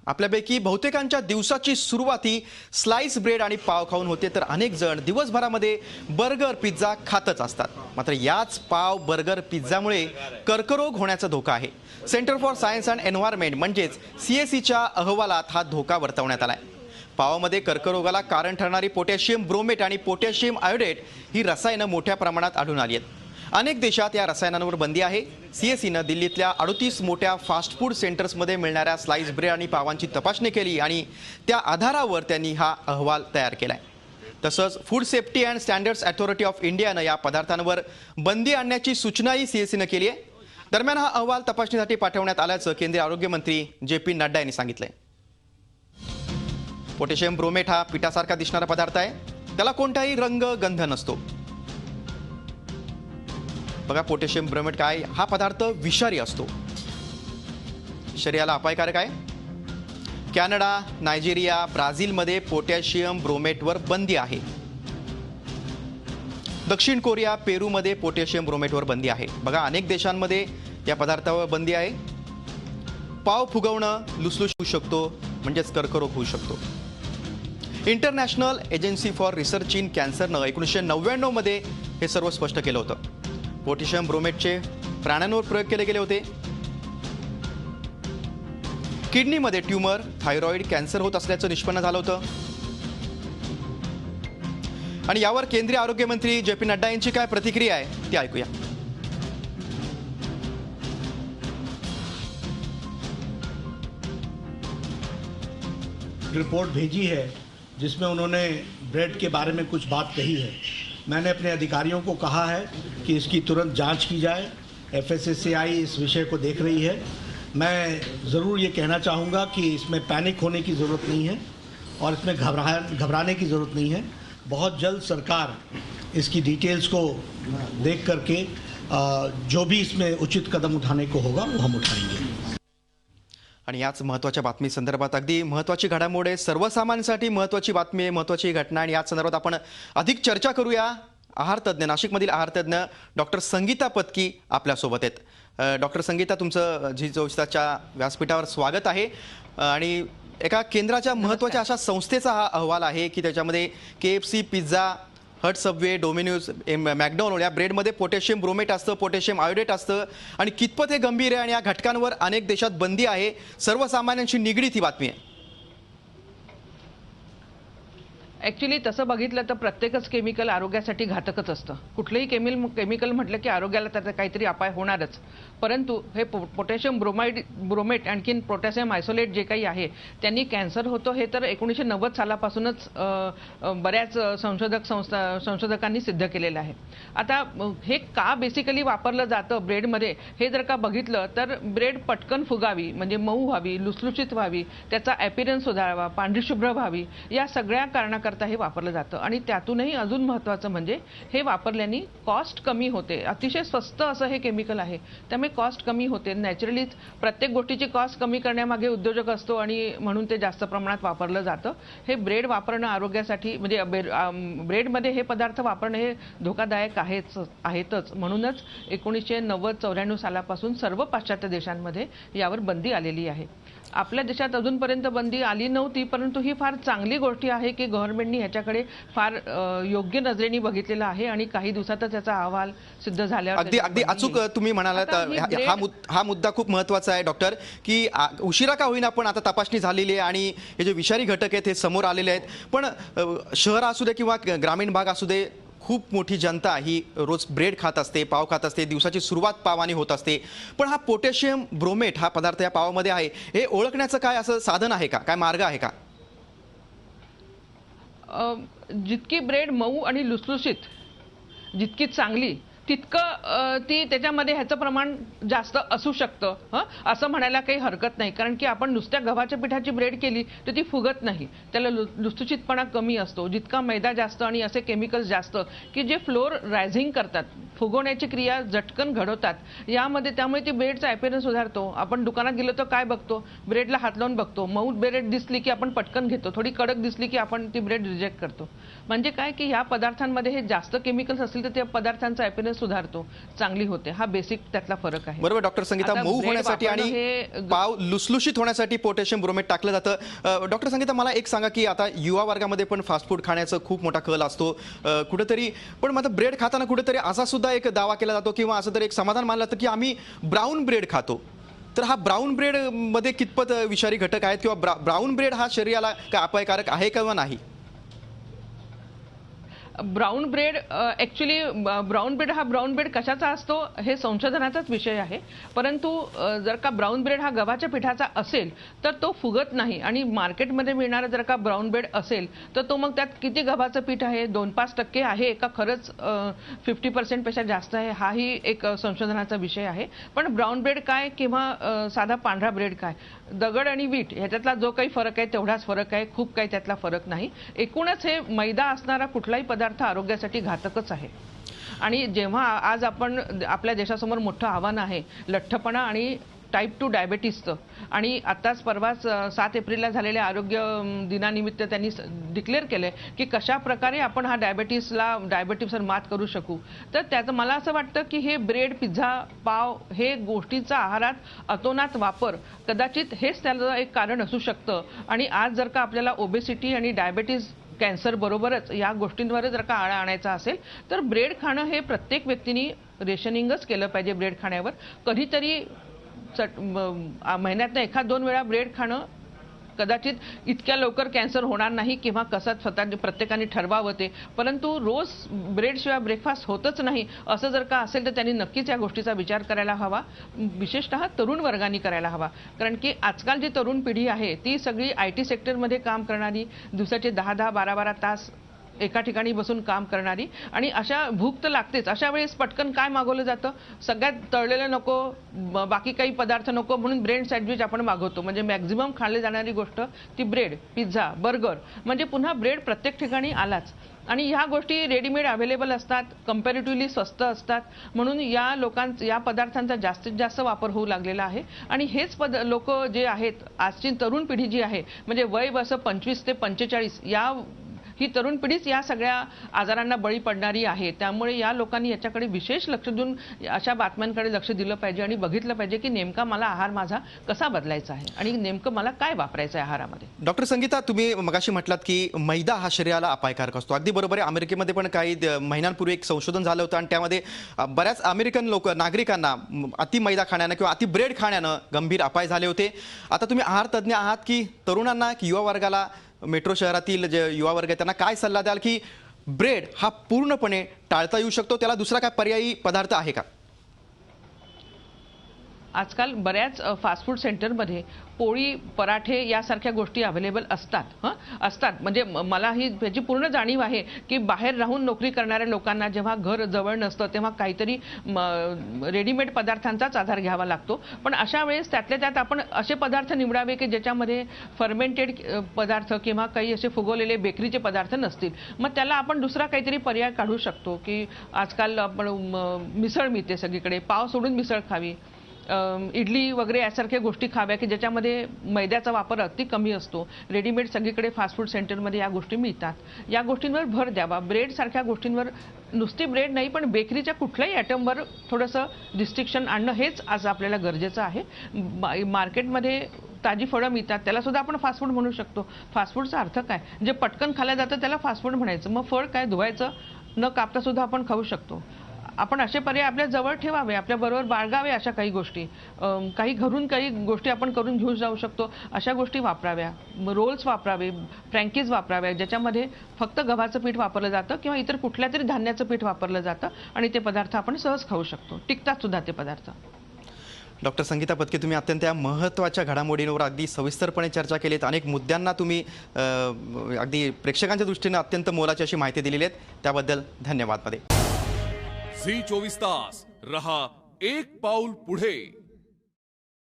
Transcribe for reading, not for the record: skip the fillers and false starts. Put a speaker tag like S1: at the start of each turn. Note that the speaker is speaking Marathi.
S1: आपल्यापैकी बहुतेकांच्या दिवसाची सुरुवात ही स्लाइस ब्रेड आणि पाव खाऊन होते, तर अनेक जण दिवसभरामध्ये बर्गर पिझ्झा खातच असतात. मात्र याच पाव बर्गर पिझ्झामुळे कर्करोग होण्याचा धोका आहे. Centre for science and environment म्हणजेच CSEच्या अहवालात हा धोका वर्तवण्यात आलाय. पावामध्ये कर्करोगाला कारण ठरणारी पोटॅशियम ब्रोमेट आणि पोटॅशियम आयोडेट ही रसायनं मोठ्या प्रमाणात आढळून आली आहेत. अनेक देशात या रसायनांवर बंदी आहे. CSEनं दिल्लीतल्या 38 मोठ्या फास्ट फूड सेंटर्समध्ये मिळणाऱ्या स्लाइस ब्रेड आणि पावांची तपासणी केली आणि त्या आधारावर त्यांनी हा अहवाल तयार केलाय. तसंच food safety and standards authority of इंडियानं या पदार्थांवर बंदी आणण्याची सूचनाही CSEनं केली आहे. दरम्यान हा अहवाल तपासणीसाठी पाठवण्यात आल्याचं केंद्रीय आरोग्य मंत्री JP नड्डा यांनी सांगितलंय. पोटॅशियम ब्रोमेट हा पिठासारखा दिसणारा पदार्थ आहे. त्याला कोणताही रंग गंध नसतो. बघा, पोटॅशियम ब्रोमेट काय, हा पदार्थ विषारी असतो, शरीराला अपायकारक आहे. कॅनडा, नायजेरिया, ब्राझीलमध्ये पोटॅशियम ब्रोमेटवर बंदी आहे. दक्षिण कोरिया, पेरूमध्ये पोटॅशियम ब्रोमेटवर बंदी आहे. बघा, अनेक देशांमध्ये या पदार्थावर बंदी आहे. पाव फुगवणं लुसलुस होऊ शकतो, म्हणजेच कर्करोग होऊ शकतो. International agency for research in कॅन्सरनं 1999 मध्ये हे सर्व स्पष्ट केलं होतं. पोटॅशियम ब्रोमेटचे प्राण्यांवर प्रयोग केले गेले होते. किडनीमध्ये ट्यूमर, थायरॉइड, कॅन्सर होत असल्याचं निष्पन्न झालं होतं. आणि यावर केंद्रीय आरोग्य मंत्री JP नड्डा यांची काय प्रतिक्रिया आहे ती ऐकूया.
S2: रिपोर्ट भेजी है जिसमें उन्होंने ब्रेड के बारे में कुछ बात कही है. मैंने अपने अधिकारियों को कहा है कि इसकी तुरंत जांच की जाए. FSSAI इस विषय को देख रही है. मैं ज़रूर ये कहना चाहूँगा कि इसमें पैनिक होने की ज़रूरत नहीं है और इसमें घबराने की ज़रूरत नहीं है. बहुत जल्द सरकार इसकी डिटेल्स को देख करके जो भी इसमें उचित कदम उठाने को होगा वो हम उठाएंगे.
S1: आणि याच महत्त्वाच्या बातमी संदर्भात अगदी महत्त्वाची घडामोड आहे, सर्वसामान्यांसाठी महत्त्वाची बातमी आहे, महत्त्वाची घटना. आणि याच संदर्भात आपण अधिक चर्चा करूया. आहार तज्ज्ञ, नाशिकमधील आहार तज्ज्ञ डॉक्टर संगीता पत्की आपल्यासोबत आहेत. डॉक्टर संगीता, तुमचं झी24च्या व्यासपीठावर स्वागत आहे. आणि एका केंद्राच्या महत्त्वाच्या अशा संस्थेचा हा अहवाल आहे की त्याच्यामध्ये KFC, Pizza Hut, Subway, Domino's, McDonald या ब्रेडमध्ये पोटॅशियम ब्रोमेट असतं, पोटॅशियम आयोडेट असतं. आणि कितपत हे गंभीर आहे आणि या घटकांवर अनेक देशात बंदी आहे, सर्वसामान्यांशी निगडीत ही बातमी आहे.
S3: ॲक्च्युली तसं बघितलं तर प्रत्येकच केमिकल आरोग्यासाठी घातकच असतं. कुठलंही केमिकल म्हटलं की आरोग्याला त्याचा काहीतरी अपाय होणारच. परंतु हे पोटॅशियम ब्रोमेट आणखीन पोटॅशियम आयसोलेट जे काही आहे त्यांनी कॅन्सर होतो हे तर 1990 सालापासूनच बऱ्याच संशोधकांनी सिद्ध केलेलं आहे. आता हे का बेसिकली वापरलं जातं ब्रेडमध्ये हे जर का बघितलं तर ब्रेड पटकन फुगावी, म्हणजे मऊ व्हावी, लुसलुशीत व्हावी, त्याचा ॲपिरन्स सुधारावा, पांढरीशुभ्र व्हावी, या सगळ्या कारणाकरता हे वापरलं जातं. आणि त्यातूनही अजून महत्त्वाचं म्हणजे हे वापरल्याने कॉस्ट कमी होते. अतिशय स्वस्त असं हे केमिकल आहे, त्यामुळे कॉस्ट कमी होते. नॅचरलीच प्रत्येक गोष्टीची कॉस्ट कमी करण्यामागे उद्योजक असतो आणि म्हणून ते जास्त प्रमाणात वापरलं जातं. हे ब्रेड वापरणं आरोग्यासाठी, म्हणजे ब्रेडमध्ये हे पदार्थ वापरणं हे धोकादायक आहेतच. म्हणूनच 1990-94 सालापासून सर्व पाश्चात्य देशांमध्ये यावर बंदी आलेली आहे. आपल्या देशात अजूनपर्यंत बंदी आली नव्हती, परंतु ही फार चांगली गोष्ट आहे की गव्हर्नमेंटनी ह्याच्याकडे फार योग्य नजरेने बघितलेलं आहे आणि काही दिवसातच त्याचा अहवाल सिद्ध झाल्यावर
S1: अगदी अचूक तुम्ही म्हणालात. हा मुद्दा खूप महत्त्वाचा आहे डॉक्टर, की उशिरा का होईना पण आता तपासणी झालेली आहे आणि हे जे विषारी घटक आहेत हे समोर आलेले आहेत. पण शहर असू दे किंवा ग्रामीण भाग असू दे, खूप मोठी जनता ही रोज ब्रेड खात असते, पाव खात असते, दिवसाची सुरुवात पावाने होत असते. पण हा पोटॅशियम ब्रोमेट हा पदार्थ या पावामध्ये आहे, हे ओळखण्याचं काय असं साधन आहे का, काय मार्ग आहे का?
S3: जितकी ब्रेड मऊ आणि लुसलुशीत, जितकी चांगली, तितकं ती त्याच्यामध्ये ह्याचं प्रमाण जास्त असू शकतं असं म्हणायला काही हरकत नाही. कारण की आपण नुसत्या गव्हाच्या पिठाची ब्रेड केली तर ती फुगत नाही, त्याला लुसलुशीतपणा कमी असतो. जितका मैदा जास्त आणि असे केमिकल्स जास्त की जे फ्लोर रायझिंग करतात, फुगवण्याची क्रिया झटकन घडवतात यामध्ये, त्यामुळे ती ब्रेडचा अपीअरन्स सुधारतो. आपण दुकानात गेलो तर काय बघतो, ब्रेडला हात लावून बघतो. मऊ ब्रेड दिसली की आपण पटकन घेतो, थोडी कडक दिसली की आपण ती ब्रेड रिजेक्ट करतो. म्हणजे काय की ह्या पदार्थांमध्ये हे जास्त केमिकल्स असतील तर त्या पदार्थांचा अपीअरन्स सुधारतो, चांगली होते. हा बेसिक त्यातला फरक आहे.
S1: बरोबर डॉक्टर संगीता,
S3: आता
S1: मऊ
S3: bread
S1: होण्यासाठी
S3: वापरणं
S1: आणि
S3: हे
S1: पाव लुसलुशीत होण्यासाठी पोटॅशियम ब्रोमेट टाकलं जातं. डॉक्टर संगीता, मला एक सांगा की आता युवा वर्गामध्ये पण फास्ट फूड खाण्याचा खूप मोठा कल असतो कुठेतरी, पण मात्र ब्रेड खाताना कुठेतरी असा सुद्धा एक दावा केला जातो किंवा असं तरी एक समाधान मानलं जातं की आम्ही ब्राऊन ब्रेड खातो. तर हा ब्राऊन ब्रेड मध्ये कितपत विषारी घटक आहेत किंवा ब्राऊन ब्रेड हा शरीराला काय अपायकारक आहे किंवा नाही?
S3: Brown bread actually brown bread कशाचा असतो हे संशोधनाचाच विषय आहे. परंतु जर का ब्राऊन ब्रेड हा गव्हाच्या पिठाचा असेल तर तो फुगत नाही. आणि मार्केटमध्ये मिळणारा जर का ब्राऊन ब्रेड असेल तर तो मग त्यात किती गव्हाचं पीठ आहे, 2-5% आहे का खरंच 50% पेक्षा जास्त आहे, हाही एक संशोधनाचा विषय आहे. पण ब्राऊन ब्रेड काय किंवा साधा पांढरा ब्रेड काय, दगड आणि वीट ह्याच्यातला जो काही फरक आहे तेवढाच फरक आहे, खूप काही त्यातला फरक नाही. एकूणच हे मैदा असणारा कुठलाही पदार्थ आरोग्यासाठी घातकच आहे. आणि जेव्हा आज आपण आपल्या देशासमोर मोठं आव्हान आहे लठ्ठपणा आणि टाईप 2 डायबेटीसचं, आणि आताच परवाच 7 एप्रिलला झालेल्या आरोग्य दिनानिमित्त त्यांनी डिक्लेअर केलंय की कशा प्रकारे आपण हा डायबेटीसवर मात करू शकू. तर त्याचं मला असं वाटतं की हे ब्रेड, पिझ्झा, पाव हे गोष्टींचा आहारात अतोनात वापर कदाचित हेच त्याचं एक कारण असू शकतं. आणि आज जर का आपल्याला ओबेसिटी आणि डायबेटीस, कॅन्सर बरोबरच या गोष्टींवर जर का आळा आणायचा असेल तर ब्रेड खाणं हे प्रत्येक व्यक्तीने रेशनिंगच केलं पाहिजे. ब्रेड खाण्यावर कधीतरी महिन्यातनं 1-2 वेळा ब्रेड खाणं कदाचित इतक्या लवकर कॅन्सर होणार नाही किंवा कसं स्वतः प्रत्येकाने ठरवावं ते. परंतु रोज ब्रेडशिवाय ब्रेकफास्ट होतच नाही असं जर का असेल तर त्यांनी नक्कीच या गोष्टीचा विचार करायला हवा, विशेषतः तरुण वर्गाने करायला हवा. कारण की आजकाल जी तरुण पिढी आहे ती सगळी IT सेक्टरमध्ये काम करणारी, दिवसाचे 10-10, 12-12 तास एका ठिकाणी बसून काम करणारी, आणि अशा भूक तर लागतेच. अशा वेळेस पटकन काय मागवलं जातं, सगळ्यात तळलेलं नको, बाकी काही पदार्थ नको म्हणून ब्रेड सँडविच आपण मागवतो. म्हणजे मॅक्झिमम खाल्ली जाणारी गोष्ट ती ब्रेड, पिझ्झा, बर्गर. म्हणजे पुन्हा ब्रेड प्रत्येक ठिकाणी आलाच. आणि ह्या गोष्टी रेडीमेड अवेलेबल असतात, कम्पॅरेटिव्हली स्वस्त असतात, म्हणून या पदार्थांचा जास्तीत जास्त वापर होऊ लागलेला आहे. आणि हेच लोक जे आहेत, आजची तरुण पिढी जी आहे, म्हणजे वय असं 25 ते 45 ही तरुण पिढीच या सगळ्या आजारांना बळी पडणारी आहे. त्यामुळे या लोकांनी याच्याकडे विशेष लक्ष देऊन अशा बातम्यांकडे लक्ष दिलं पाहिजे आणि बघितलं पाहिजे की नेमका मला आहार माझा कसा बदलायचा आहे आणि नेमकं मला काय वापरायचं आहे आहारामध्ये.
S1: डॉक्टर संगीता, तुम्ही मगाशी म्हटलात की मैदा हा शरीराला अपायकारक असतो. अगदी बरोबर आहे. अमेरिकेमध्ये पण काही महिन्यांपूर्वी एक संशोधन झालं होतं आणि त्यामध्ये बऱ्याच अमेरिकन नागरिकांना अति मैदा खाण्यानं किंवा अति ब्रेड खाण्यानं गंभीर अपाय झाले होते. आता तुम्ही आहार तज्ज्ञ आहात की तरुणांना की युवा वर्गाला, मेट्रो शहरातील जे युवा वर्ग आहे त्यांना काय सल्ला द्याल की ब्रेड हा पूर्णपणे टाळता येऊ शकतो, त्याला दुसरा काय पर्यायी पदार्थ आहे का?
S3: आजकाल बऱ्याच फास्ट फूड सेंटरमध्ये पोळी, पराठे यासारख्या गोष्टी अवेलेबल असतात. म्हणजे मला ही त्याची पूर्ण जाणीव आहे की बाहेर राहून नोकरी करणाऱ्या लोकांना जेव्हा घर जवळ नसतं तेव्हा काहीतरी रेडीमेड पदार्थांचाच आधार घ्यावा लागतो. पण अशा वेळेस त्यातल्या त्यात आपण असे पदार्थ निवडावे की ज्याच्यामध्ये फर्मेंटेड पदार्थ किंवा काही असे फुगवलेले बेकरीचे पदार्थ नसतील. मग त्याला आपण दुसरा काहीतरी पर्याय काढू शकतो की आजकाल आपण मिसळ मिळते सगळीकडे, पाव सोडून मिसळ खावी, इडली वगैरे यासारख्या गोष्टी खाव्या की ज्याच्यामध्ये मैद्याचा वापर अगदी कमी असतो. रेडीमेड सगळीकडे फास्ट फूड सेंटरमध्ये या गोष्टी मिळतात. या गोष्टींवर भर द्यावा. ब्रेड सारख्या गोष्टींवर, नुसती ब्रेड नाही पण बेकरीच्या कुठल्याही आयटमवर थोडंसं रिस्ट्रिक्शन आणणं हेच आज आपल्याला गरजेचं आहे. मार्केटमध्ये ताजी फळं मिळतात, त्याला सुद्धा आपण फास्ट फूड म्हणू शकतो. फास्ट फूडचा अर्थ काय, जे पटकन खाल्लं जातं त्याला फास्ट फूड म्हणायचं. मग फळ काय, धुवायचं न कापता सुद्धा आपण खाऊ शकतो. आपण असे पर्याय आपल्या जवळ ठेवावे, आपल्या बरोबर बाळगावे. अशा काही गोष्टी, काही घरून काही गोष्टी आपण करून घेऊन जाऊ शकतो, अशा गोष्टी वापराव्या. रोल्स वापरावे, फ्रँकीज वापराव्या ज्याच्यामध्ये फक्त गव्हाचं पीठ वापरलं जातं किंवा इतर कुठल्या तरी धान्याचं पीठ वापरलं जातं आणि ते पदार्थ आपण सहज खाऊ शकतो, टिकतात सुद्धा ते पदार्थ.
S1: डॉक्टर संगीता पत्के, तुम्ही अत्यंत या महत्त्वाच्या घडामोडींवर अगदी सविस्तरपणे चर्चा केलीत. अनेक मुद्द्यांना तुम्ही अगदी प्रेक्षकांच्या दृष्टीने अत्यंत मोलाची अशी माहिती दिलेली आहे, त्याबद्दल धन्यवाद.
S4: झी 24 तास रहा एक पाऊल पुढे.